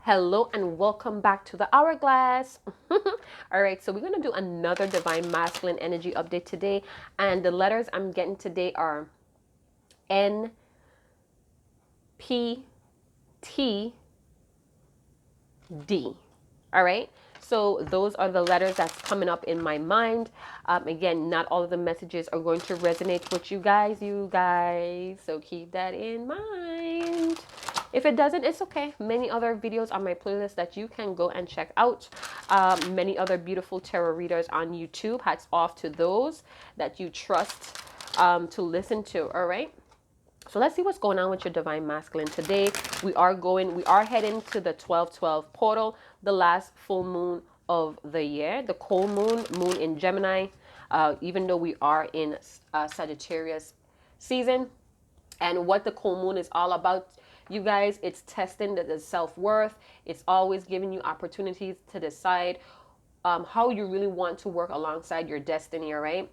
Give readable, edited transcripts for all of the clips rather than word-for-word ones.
Hello and welcome back to the Hourglass. All right, so we're going to do another Divine Masculine Energy update today. And the letters I'm getting today are N.P.T.D. All right, so those are the letters that's coming up in my mind. Again, not all of the messages are going to resonate with you guys, so keep that in mind. If it doesn't, it's okay. Many other videos on my playlist that you can go and check out. Many other beautiful tarot readers on YouTube. Hats off to those that you trust to listen to. All right. So let's see what's going on with your Divine Masculine today. We are heading to the 12/12 portal, the last full moon of the year, the cold moon in Gemini. Even though we are in Sagittarius season, and what the cold moon is all about, you guys, it's testing the self-worth. It's always giving you opportunities to decide how you really want to work alongside your destiny. All right.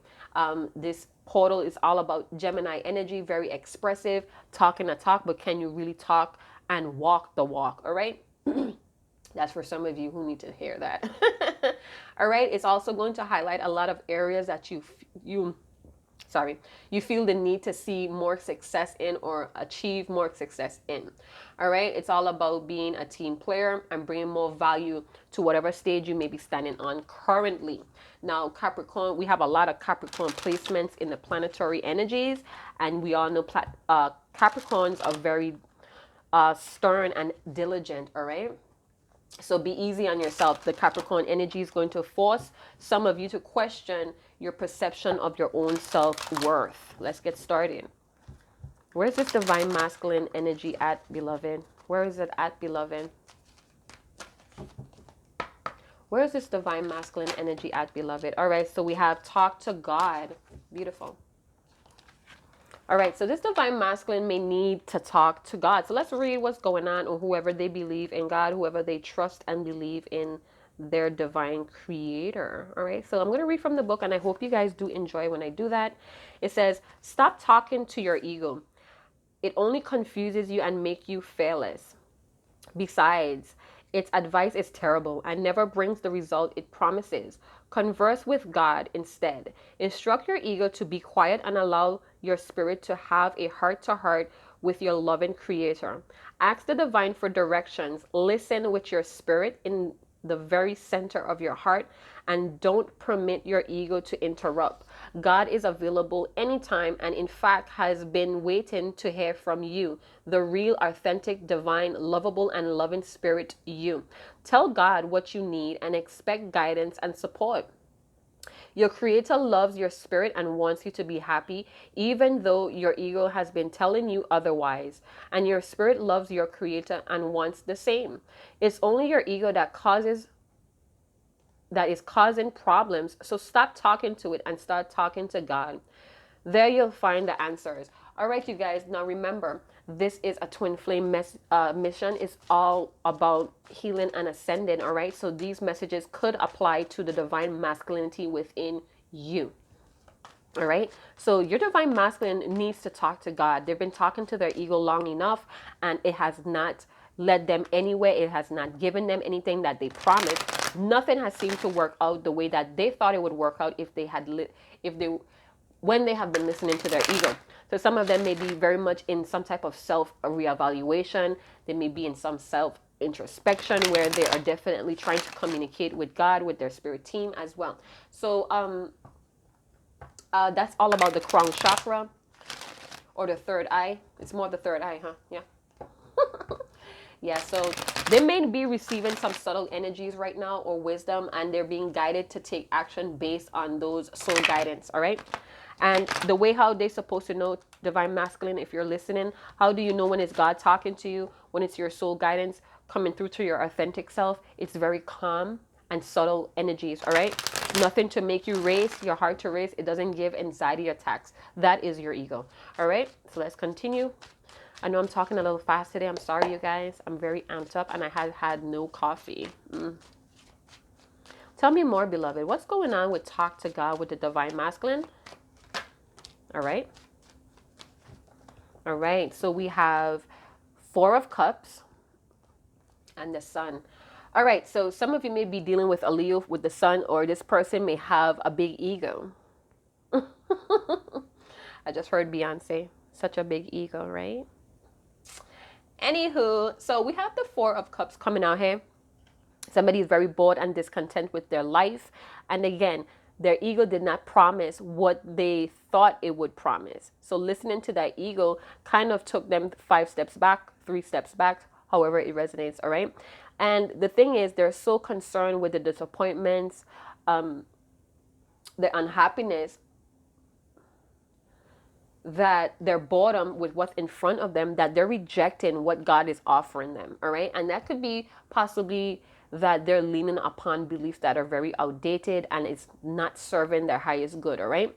This portal is all about Gemini energy, very expressive, talking the talk, but can you really talk and walk the walk? All right. That's for some of you who need to hear that. All right. It's also going to highlight a lot of areas that you feel the need to see more success in or achieve more success in. All right. It's all about being a team player and bringing more value to whatever stage you may be standing on currently. Now, Capricorn, we have a lot of Capricorn placements in the planetary energies, and we all know Capricorns are very stern and diligent. All right. So be easy on yourself. The Capricorn energy is going to force some of you to question your perception of your own self-worth. Let's get started. Where's this Divine Masculine energy at, beloved? Where is it at, beloved? Where is this Divine Masculine energy at, beloved? All right, so we have talk to God. Beautiful. All right, so this Divine Masculine may need to talk to God. So let's read what's going on, or whoever they believe in God, whoever they trust and believe in their divine creator. All right, so I'm going to read from the book, and I hope you guys do enjoy when I do that. It says, stop talking to your ego. It only confuses you and makes you fearless. Besides, its advice is terrible and never brings the result it promises. Converse with God instead. Instruct your ego to be quiet and allow your spirit to have a heart-to-heart with your loving creator. Ask the divine for directions. Listen with your spirit in the very center of your heart, and don't permit your ego to interrupt. God is available anytime, and in fact has been waiting to hear from you, the real, authentic, divine, lovable, and loving spirit you. Tell God what you need and expect guidance and support. Your creator loves your spirit and wants you to be happy, even though your ego has been telling you otherwise. And your spirit loves your creator and wants the same. It's only your ego that is causing problems. So stop talking to it and start talking to God. There you'll find the answers. All right, you guys. Now remember, this is a twin flame mission. It's all about healing and ascending. All right. So these messages could apply to the divine masculinity within you. All right. So your divine masculine needs to talk to God. They've been talking to their ego long enough, and it has not led them anywhere. It has not given them anything that they promised. Nothing has seemed to work out the way that they thought it would work out if they had when they have been listening to their ego. So some of them may be very much in some type of self reevaluation. They may be in some self introspection where they are definitely trying to communicate with God, with their spirit team as well. So that's all about the crown chakra, or the third eye. It's more the third eye, huh? Yeah. Yeah, so they may be receiving some subtle energies right now, or wisdom, and they're being guided to take action based on those soul guidance. All right. And the way how they're supposed to know, divine masculine, if you're listening, how do you know when it's God talking to you, when it's your soul guidance coming through to your authentic self? It's very calm and subtle energies. All right. Nothing to make you race, your heart to race. It doesn't give anxiety attacks. That is your ego. All right. So let's continue. I know I'm talking a little fast today. I'm sorry, you guys. I'm very amped up, and I had no coffee. Tell me more, beloved. What's going on with talk to God with the divine masculine? All right. All right. So we have Four of Cups, and the sun. All right, so some of you may be dealing with a Leo with the sun, or this person may have a big ego. I just heard Beyonce, such a big ego, right? Anywho, so we have the Four of Cups coming out here. Somebody is very bored and discontent with their life. And again, their ego did not promise what they thought it would promise. So listening to that ego kind of took them 5 steps back, 3 steps back, however it resonates, all right? And the thing is, they're so concerned with the disappointments, the unhappiness, that they're boredom with what's in front of them, that they're rejecting what God is offering them. All right. And that could be possibly that they're leaning upon beliefs that are very outdated and it's not serving their highest good. All right.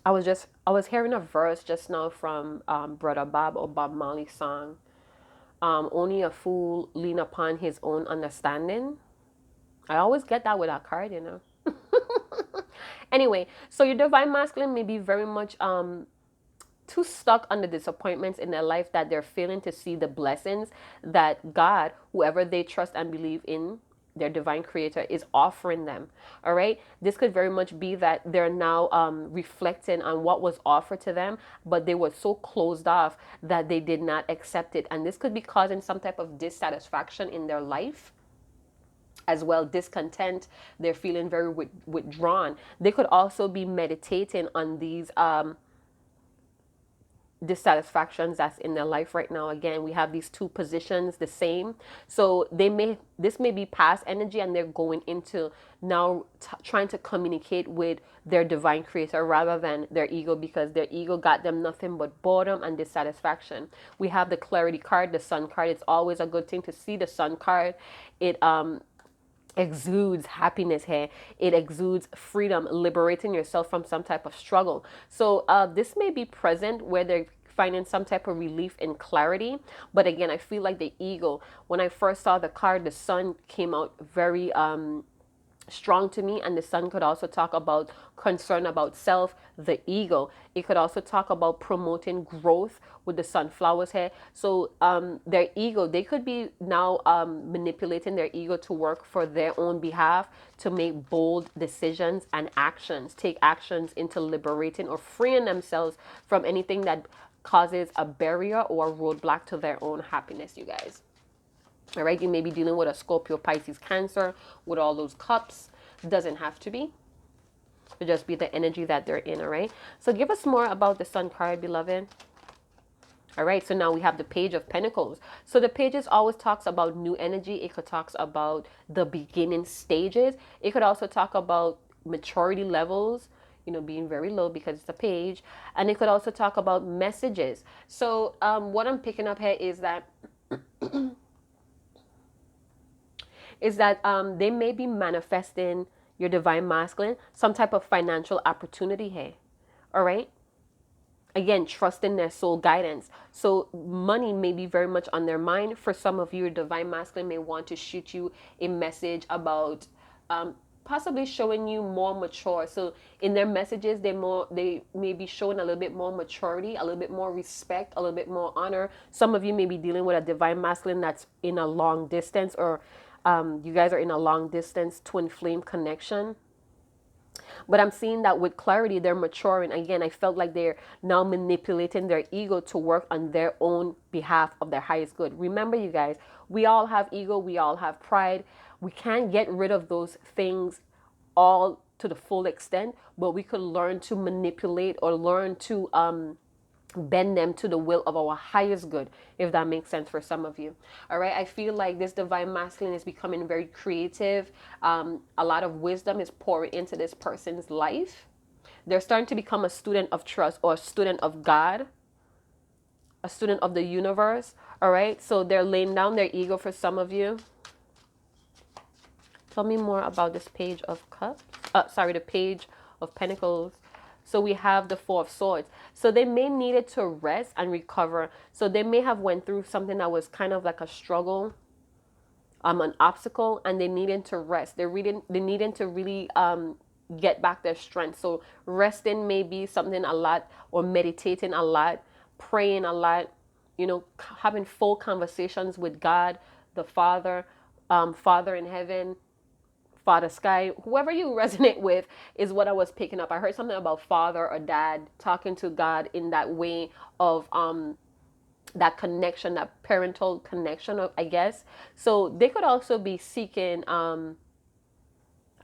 I was hearing a verse just now from Brother Bob or Bob Marley's song. Only a fool lean upon his own understanding. I always get that with a card, you know. Anyway, so your divine masculine may be very much too stuck on the disappointments in their life that they're failing to see the blessings that God, whoever they trust and believe in, their divine creator, is offering them. All right. This could very much be that they're now reflecting on what was offered to them, but they were so closed off that they did not accept it. And this could be causing some type of dissatisfaction in their life as well, discontent. They're feeling very withdrawn. They could also be meditating on these dissatisfactions that's in their life right now. Again, we have these two positions the same, so this may be past energy and they're going into now trying to communicate with their divine creator rather than their ego, because their ego got them nothing but boredom and dissatisfaction. We have the clarity card, the sun card. It's always a good thing to see the sun card. It exudes happiness here. It exudes freedom, liberating yourself from some type of struggle. So this may be present where they're finding some type of relief and clarity. But again, I feel like the ego, when I first saw the card, the sun came out very strong to me. And the sun could also talk about concern about self, the ego. It could also talk about promoting growth with the sunflowers here. So their ego, they could be now manipulating their ego to work for their own behalf, to make bold decisions and actions, take actions into liberating or freeing themselves from anything that causes a barrier or a roadblock to their own happiness, you guys. All right, you may be dealing with a Scorpio, Pisces, Cancer with all those cups. Doesn't have to be. It just be the energy that they're in. All right. So give us more about the Sun card, beloved. All right. So now we have the Page of Pentacles. So the pages always talks about new energy. It could talks about the beginning stages. It could also talk about maturity levels, you know, being very low because it's a page. And it could also talk about messages. So what I'm picking up here is that they may be manifesting your divine masculine, some type of financial opportunity here. All right. Again, trusting their soul guidance. So money may be very much on their mind. For some of you, your divine masculine may want to shoot you a message about possibly showing you more mature. So in their messages, they may be showing a little bit more maturity, a little bit more respect, a little bit more honor. Some of you may be dealing with a divine masculine that's in a long distance, or you guys are in a long distance twin flame connection. But I'm seeing that with clarity, they're maturing. Again, I felt like they're now manipulating their ego to work on their own behalf of their highest good. Remember, you guys, we all have ego. We all have pride. We can't get rid of those things all to the full extent, but we could learn to manipulate or learn to bend them to the will of our highest good, if that makes sense for some of you. All right, I feel like this divine masculine is becoming very creative. A lot of wisdom is pouring into this person's life. They're starting to become a student of trust, or a student of God, a student of the universe. All right, so they're laying down their ego for some of you. Tell me more about this Page of Cups. The Page of Pentacles. So we have the Four of Swords. So they may needed to rest and recover. So they may have went through something that was kind of like a struggle, an obstacle, and they needed to rest. They needed to really get back their strength. So resting may be something a lot, or meditating a lot, praying a lot, you know, having full conversations with God, the Father, Father in heaven, Father Sky, whoever you resonate with is what I was picking up. I heard something about father or dad talking to God in that way of that connection, that parental connection, I guess. So they could also be seeking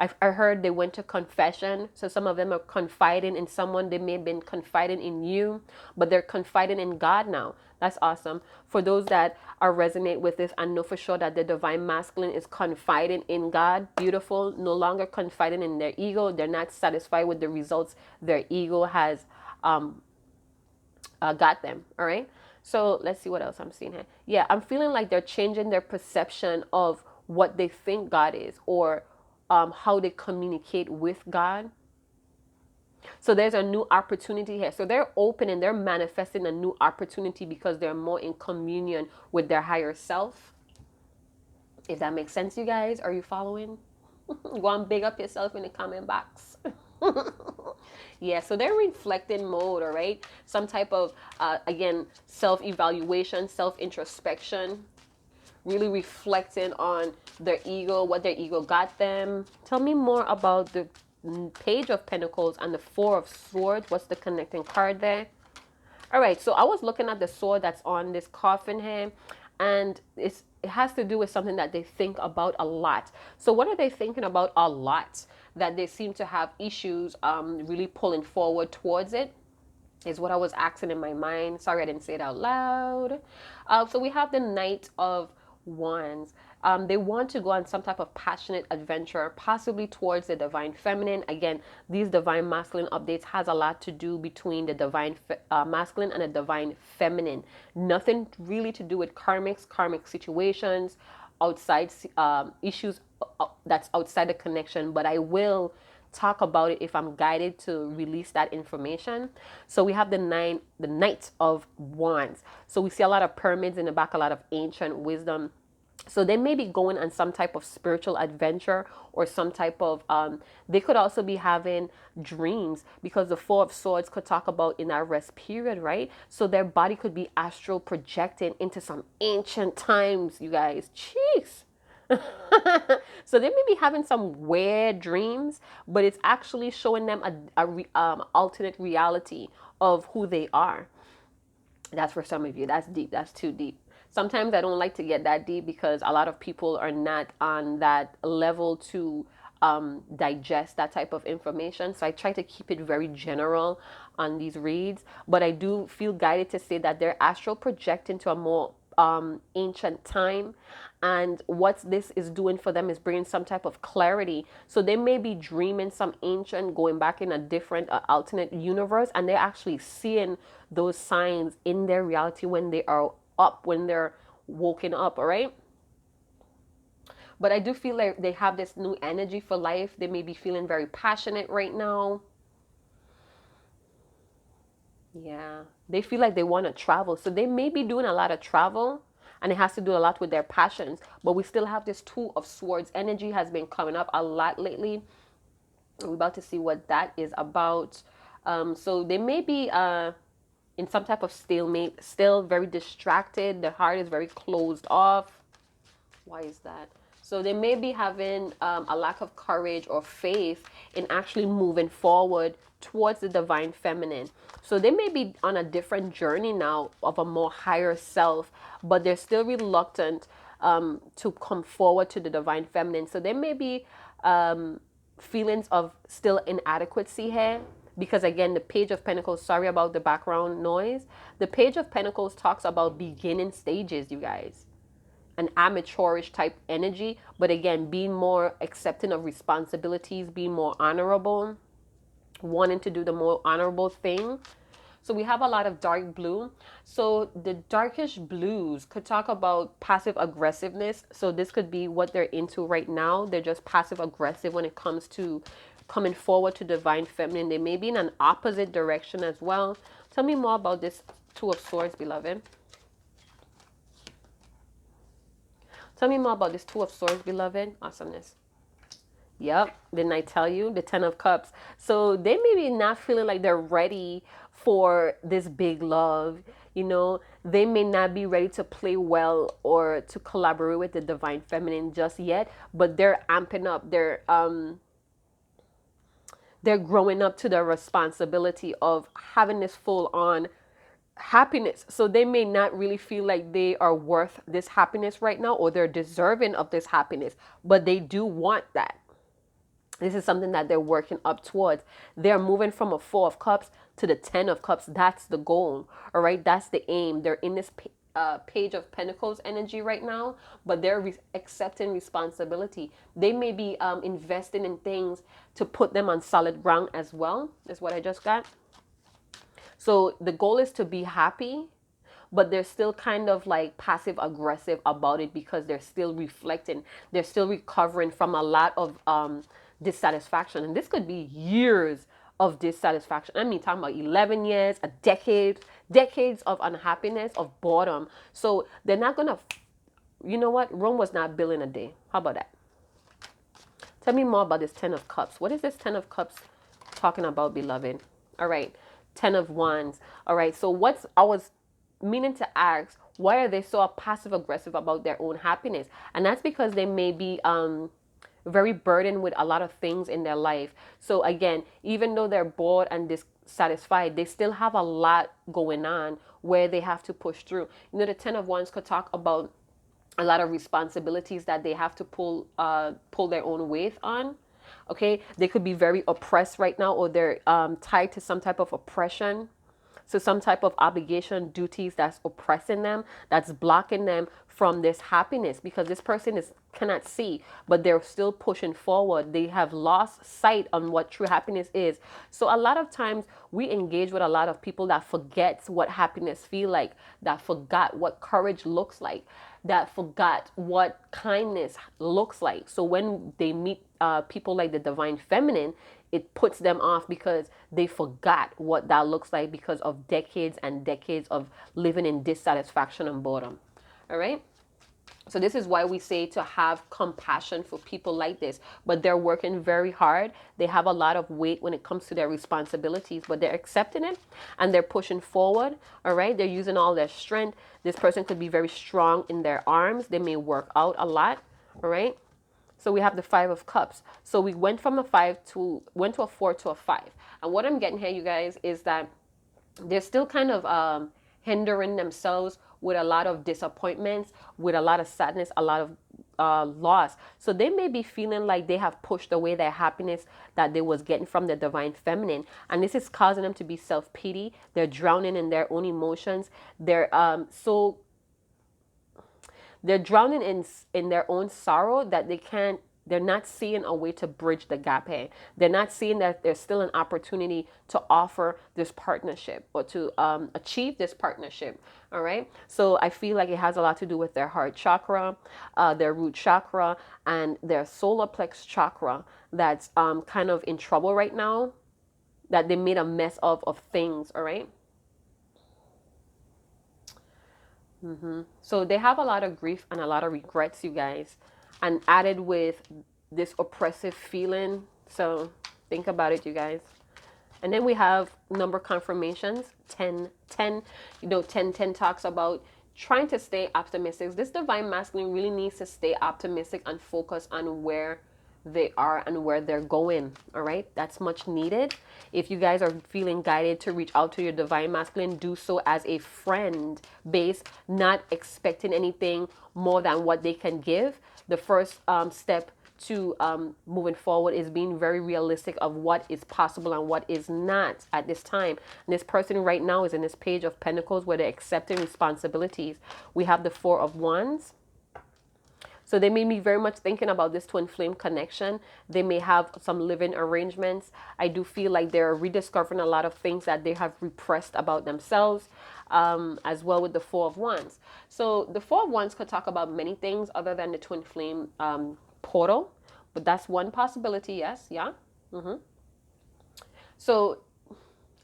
I heard they went to confession. So some of them are confiding in someone. They may have been confiding in you, but they're confiding in God now. That's awesome. For those that are resonate with this, I know for sure that the divine masculine is confiding in God. Beautiful. No longer confiding in their ego. They're not satisfied with the results their ego has got them. All right. So let's see what else I'm seeing here. Yeah, I'm feeling like they're changing their perception of what they think God is, or how they communicate with God. So there's a new opportunity here. So they're open and they're manifesting a new opportunity because they're more in communion with their higher self. If that makes sense, you guys, are you following? Go and big up yourself in the comment box. Yeah, so they're reflecting mode, all right? Some type of, again, self-evaluation, self-introspection, really reflecting on their ego, what their ego got them. Tell me more about the Page of Pentacles and the Four of Swords. What's the connecting card there? All right, so I was looking at the sword that's on this coffin here, and it has to do with something that they think about a lot. So what are they thinking about a lot that they seem to have issues really pulling forward towards it? Is what I was asking in my mind. Sorry, I didn't say it out loud. So we have the Knight of Wands. They want to go on some type of passionate adventure, possibly towards the divine feminine. Again, these divine masculine updates has a lot to do between the divine masculine and the divine feminine. Nothing really to do with karmic situations, outside issues that's outside the connection. But I will talk about it if I'm guided to release that information. So we have the Knight of Wands. So we see a lot of pyramids in the back, a lot of ancient wisdom. So they may be going on some type of spiritual adventure, or some type of they could also be having dreams, because the Four of Swords could talk about in that rest period, right? So their body could be astral projecting into some ancient times, you guys. Jeez. So they may be having some weird dreams, but it's actually showing them a alternate reality of who they are. That's for some of you. That's deep. That's too deep. Sometimes I don't like to get that deep because a lot of people are not on that level to digest that type of information. So I try to keep it very general on these reads. But I do feel guided to say that they're astral projecting to a more ancient time, and what this is doing for them is bringing some type of clarity. So they may be dreaming some ancient, going back in a different alternate universe, and they're actually seeing those signs in their reality when they are up, when they're woken up. All right. But I do feel like they have this new energy for life. They may be feeling very passionate right now. Yeah, they feel like they want to travel. So they may be doing a lot of travel, and it has to do a lot with their passions. But we still have this Two of Swords energy has been coming up a lot lately. We're about to see what that is about. So they may be in some type of stalemate, still very distracted. Their heart is very closed off. Why is that? So they may be having a lack of courage or faith in actually moving forward towards the divine feminine. So they may be on a different journey now of a more higher self, but they're still reluctant to come forward to the divine feminine. So there may be feelings of still inadequacy here. Because again, the Page of Pentacles, sorry about the background noise. The Page of Pentacles talks about beginning stages, you guys. An amateurish type energy, but again, being more accepting of responsibilities, being more honorable, wanting to do the more honorable thing. So we have a lot of dark blue. So the darkish blues could talk about passive aggressiveness. So this could be what they're into right now. They're just passive aggressive when it comes to coming forward to divine feminine. They may be in an opposite direction as well. Tell me more about this Two of Swords, beloved. Tell me more about this Two of Swords, beloved. Awesomeness. Yep. Didn't I tell you? The Ten of Cups. So they may be not feeling like they're ready for this big love. You know, they may not be ready to play well or to collaborate with the divine feminine just yet, but they're amping up. They're growing up to the responsibility of having this full on happiness. So they may not really feel like they are worth this happiness right now or they're deserving of this happiness, but they do want that. This is something that they're working up towards. They're moving from a Four of Cups to the Ten of Cups. That's the goal. All right. That's the aim. They're in this Page of Pentacles energy right now, but they're accepting responsibility. They may be investing in things to put them on solid ground as well, is what I just got. So the goal is to be happy, but they're still kind of like passive aggressive about it because they're still reflecting, they're still recovering from a lot of dissatisfaction. And this could be years of dissatisfaction. I mean, talking about 11 years, a decade, decades of unhappiness, of boredom. So they're not going to, you know what? Rome was not built in a day. How about that? Tell me more about this Ten of Cups. What is this Ten of Cups talking about, beloved? All right. Ten of Wands. All right. So I was meaning to ask, why are they so passive aggressive about their own happiness? And that's because they may be very burdened with a lot of things in their life. So again, even though they're bored and dissatisfied, they still have a lot going on where they have to push through. You know, the Ten of Wands could talk about a lot of responsibilities that they have to pull their own weight on. Okay, they could be very oppressed right now, or they're tied to some type of oppression, so some type of obligation, duties that's oppressing them, that's blocking them from this happiness, because this person is cannot see, but they're still pushing forward. They have lost sight on what true happiness is. So a lot of times we engage with a lot of people that forgets what happiness feel like, that forgot what courage looks like, that forgot what kindness looks like. So when they meet people like the divine feminine, it puts them off because they forgot what that looks like because of decades and decades of living in dissatisfaction and boredom. All right. So this is why we say to have compassion for people like this, but they're working very hard. They have a lot of weight when it comes to their responsibilities, but they're accepting it and they're pushing forward. All right. They're using all their strength. This person could be very strong in their arms. They may work out a lot. All right. So we have the Five of Cups. So we went from a four to a five. And what I'm getting here, you guys, is that they're still kind of hindering themselves with a lot of disappointments, with a lot of sadness, a lot of loss. So they may be feeling like they have pushed away their happiness that they was getting from the divine feminine, and this is causing them to be self-pity. They're drowning in their own emotions. They're drowning in their own sorrow that they're not seeing a way to bridge the gap here. They're not seeing that there's still an opportunity to offer this partnership or to achieve this partnership. All right. So I feel like it has a lot to do with their heart chakra, their root chakra, and their solar plex chakra that's kind of in trouble right now, that they made a mess of things. All right. So they have a lot of grief and a lot of regrets, you guys, and added with this oppressive feeling. So think about it, you guys. And then we have number confirmations, 10, 10. You know, 10, 10 talks about trying to stay optimistic. This divine masculine really needs to stay optimistic and focus on where they are and where they're going. All right, that's much needed. If you guys are feeling guided to reach out to your divine masculine, do so as a friend base, not expecting anything more than what they can give. The first step to moving forward is being very realistic of what is possible and what is not at this time. And this person right now is in this Page of Pentacles where they're accepting responsibilities. We have the Four of Wands. So they may be very much thinking about this twin flame connection. They may have some living arrangements. I do feel like they're rediscovering a lot of things that they have repressed about themselves, as well with the Four of Wands. So the Four of Wands could talk about many things other than the twin flame portal, but that's one possibility. Yes. Yeah. So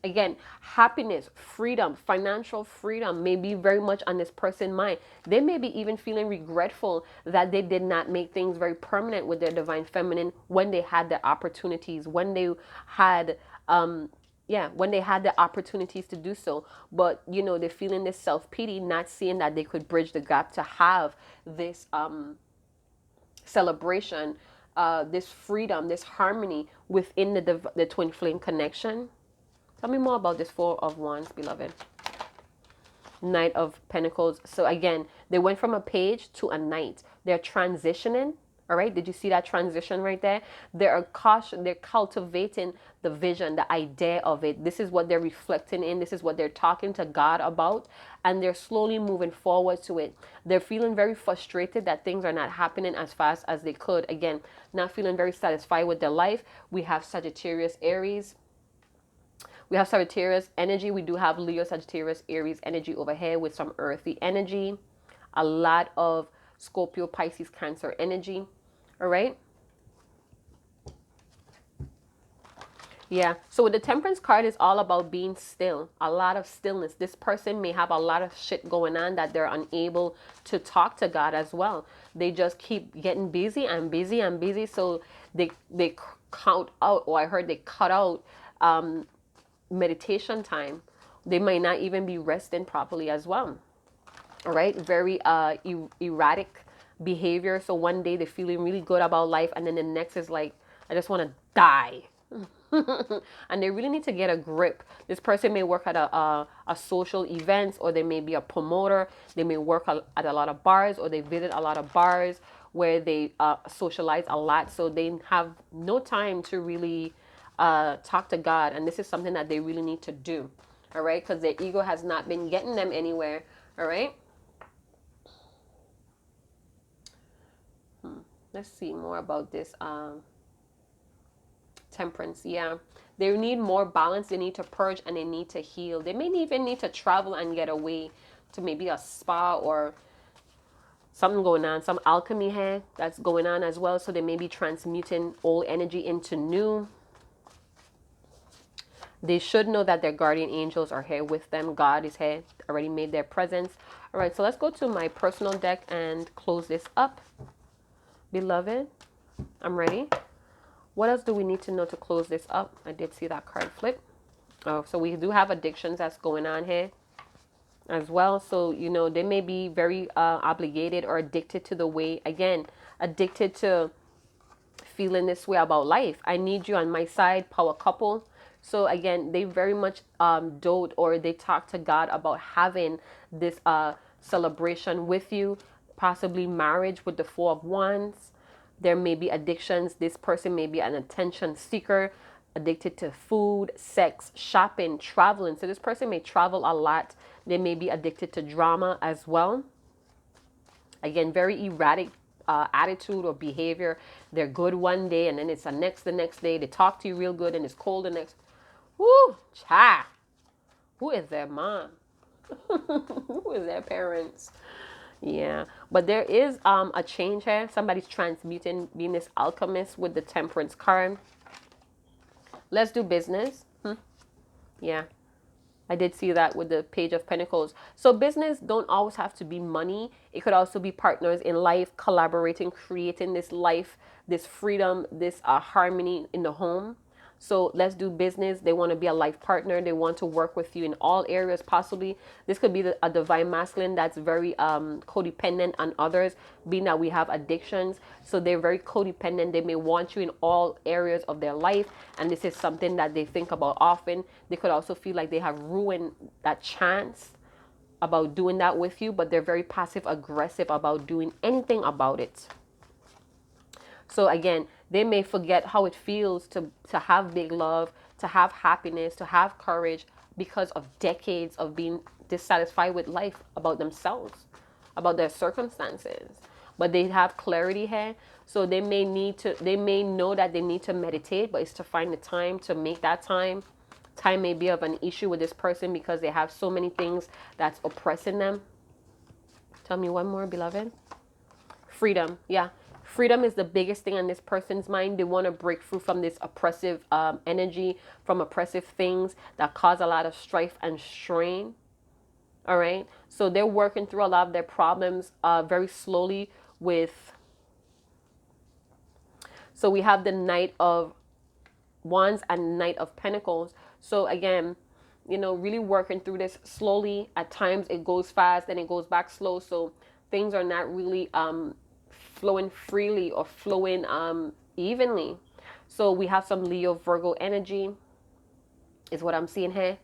Again, happiness, freedom, financial freedom may be very much on this person's mind. They may be even feeling regretful that they did not make things very permanent with their divine feminine when they had the opportunities, when they had when they had the opportunities to do so. But they're feeling this self-pity, not seeing that they could bridge the gap to have this celebration, this freedom, this harmony within the twin flame connection. Tell me more about this Four of Wands, beloved. Knight of Pentacles. So again, they went from a page to a knight. They're transitioning. All right. Did you see that transition right there? They're cultivating the vision, the idea of it. This is what they're reflecting in. This is what they're talking to God about. And they're slowly moving forward to it. They're feeling very frustrated that things are not happening as fast as they could. Again, not feeling very satisfied with their life. We have Sagittarius, Aries. We have Sagittarius energy. We do have Leo, Sagittarius, Aries energy over here with some earthy energy. A lot of Scorpio, Pisces, Cancer energy. All right. Yeah. So with the Temperance card, is all about being still. A lot of stillness. This person may have a lot of shit going on that they're unable to talk to God as well. They just keep getting busy and busy and busy. So they count out, or I heard they cut out meditation time. They might not even be resting properly as well. All right. Very erratic behavior. So one day they're feeling really good about life, and then the next is like, I just want to die. And they really need to get a grip. This person may work at a social events, or they may be a promoter. They may work at a lot of bars, or they visit a lot of bars where they socialize a lot. So they have no time to really talk to God. And this is something that they really need to do. All right. Because their ego has not been getting them anywhere. All right. Let's see more about this. Temperance. Yeah. They need more balance. They need to purge and they need to heal. They may even need to travel and get away to maybe a spa or something going on. Some alchemy here that's going on as well. So they may be transmuting old energy into new. They should know that their guardian angels are here with them. God is here, already made their presence. All right, so let's go to my personal deck and close this up. Beloved, I'm ready. What else do we need to know to close this up? I did see that card flip. Oh, so we do have addictions that's going on here as well. So, they may be very obligated or addicted to the way, again, addicted to feeling this way about life. I need you on my side, power couple. So again, they very much dote, or they talk to God about having this celebration with you, possibly marriage with the Four of Wands. There may be addictions. This person may be an attention seeker, addicted to food, sex, shopping, traveling. So this person may travel a lot. They may be addicted to drama as well. Again, very erratic attitude or behavior. They're good one day and then it's the next day. They talk to you real good and it's cold the next. Woo, cha. Who is their mom? Who is their parents? Yeah, but there is a change here. Somebody's transmuting, being this alchemist with the Temperance card. Let's do business. Yeah, I did see that with the Page of Pentacles. So business don't always have to be money. It could also be partners in life, collaborating, creating this life, this freedom, this harmony in the home. So let's do business. They want to be a life partner. They want to work with you in all areas possibly. This could be a divine masculine that's very codependent on others, being that we have addictions. So they're very codependent. They may want you in all areas of their life. And this is something that they think about often. They could also feel like they have ruined that chance about doing that with you, but they're very passive aggressive about doing anything about it. So again, they may forget how it feels to have big love, to have happiness, to have courage because of decades of being dissatisfied with life, about themselves, about their circumstances. But they have clarity here. So they may know that they need to meditate, but it's to find the time to make that time. Time may be of an issue with this person because they have so many things that's oppressing them. Tell me one more, beloved. Freedom. Yeah. Freedom is the biggest thing on this person's mind. They want to break through from this oppressive energy, from oppressive things that cause a lot of strife and strain. All right. So they're working through a lot of their problems very slowly with. So we have the Knight of Wands and Knight of Pentacles. So again, you know, really working through this slowly. At times it goes fast, then it goes back slow. So things are not really flowing freely or flowing evenly. So we have some Leo Virgo energy is what I'm seeing here.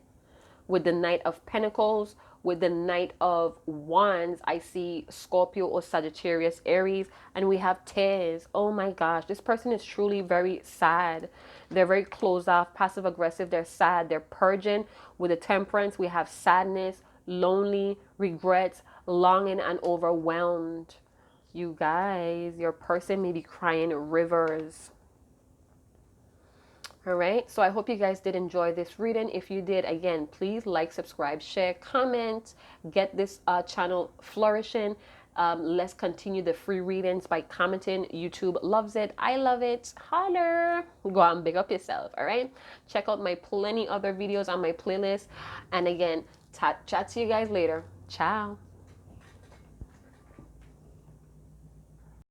With the Knight of Pentacles, with the Knight of Wands, I see Scorpio or Sagittarius, Aries, and we have tears. Oh my gosh, this person is truly very sad. They're very closed off, passive aggressive. They're sad. They're purging. With the Temperance, we have sadness, lonely, regrets, longing, and overwhelmed. You guys, your person may be crying rivers. All right, so I hope you guys did enjoy this reading. If you did, again, please like, subscribe, share, comment, get this channel flourishing. Let's continue the free readings by commenting. YouTube loves it. I love it. Holler. Go out and big up yourself. All right, check out my plenty other videos on my playlist. And again, chat to you guys later. Ciao.